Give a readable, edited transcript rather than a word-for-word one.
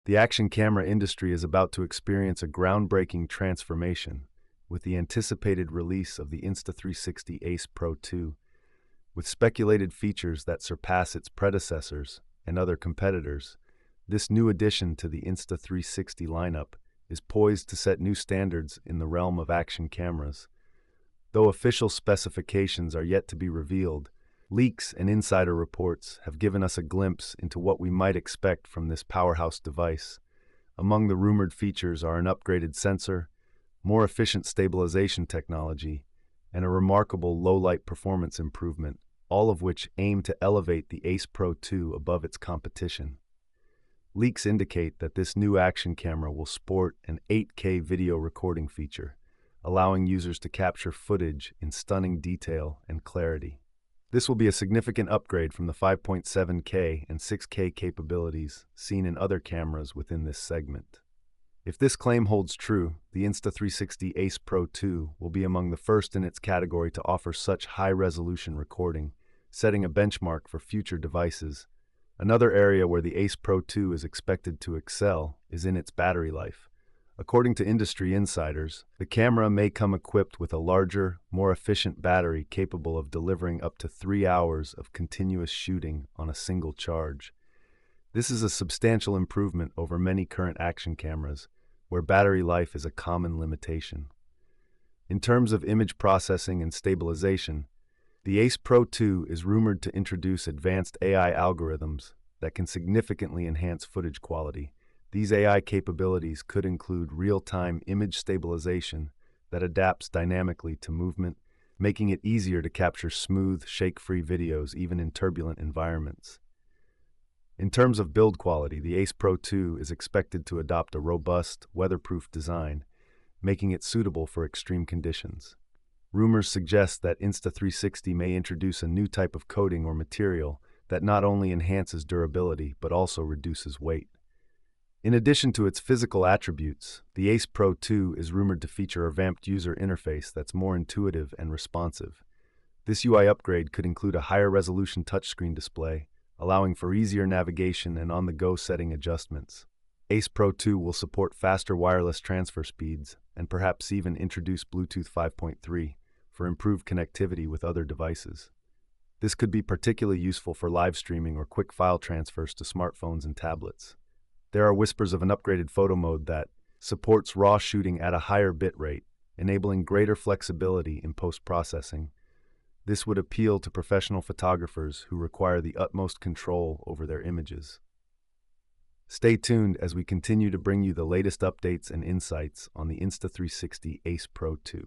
The action camera industry is about to experience a groundbreaking transformation with the anticipated release of the Insta360 Ace Pro 2, with speculated features that surpass its predecessors and other competitors. This new addition to the Insta360 lineup is poised to set new standards in the realm of action cameras. Though official specifications are yet to be revealed, leaks and insider reports have given us a glimpse into what we might expect from this powerhouse device. Among the rumored features are an upgraded sensor, more efficient stabilization technology, and a remarkable low-light performance improvement, all of which aim to elevate the Ace Pro 2 above its competition. Leaks indicate that this new action camera will sport an 8K video recording feature, allowing users to capture footage in stunning detail and clarity. This will be a significant upgrade from the 5.7K and 6K capabilities seen in other cameras within this segment. If this claim holds true, the Insta360 Ace Pro 2 will be among the first in its category to offer such high-resolution recording, setting a benchmark for future devices. Another area where the Ace Pro 2 is expected to excel is in its battery life. According to industry insiders, the camera may come equipped with a larger, more efficient battery capable of delivering up to 3 hours of continuous shooting on a single charge. This is a substantial improvement over many current action cameras, where battery life is a common limitation. In terms of image processing and stabilization, the Ace Pro 2 is rumored to introduce advanced AI algorithms that can significantly enhance footage quality. These AI capabilities could include real-time image stabilization that adapts dynamically to movement, making it easier to capture smooth, shake-free videos even in turbulent environments. In terms of build quality, the Ace Pro 2 is expected to adopt a robust, weatherproof design, making it suitable for extreme conditions. Rumors suggest that Insta360 may introduce a new type of coating or material that not only enhances durability but also reduces weight. In addition to its physical attributes, the Ace Pro 2 is rumored to feature a revamped user interface that's more intuitive and responsive. This UI upgrade could include a higher resolution touchscreen display, allowing for easier navigation and on-the-go setting adjustments. Ace Pro 2 will support faster wireless transfer speeds and perhaps even introduce Bluetooth 5.3 for improved connectivity with other devices. This could be particularly useful for live streaming or quick file transfers to smartphones and tablets. There are whispers of an upgraded photo mode that supports RAW shooting at a higher bitrate, enabling greater flexibility in post-processing. This would appeal to professional photographers who require the utmost control over their images. Stay tuned as we continue to bring you the latest updates and insights on the Insta360 Ace Pro 2.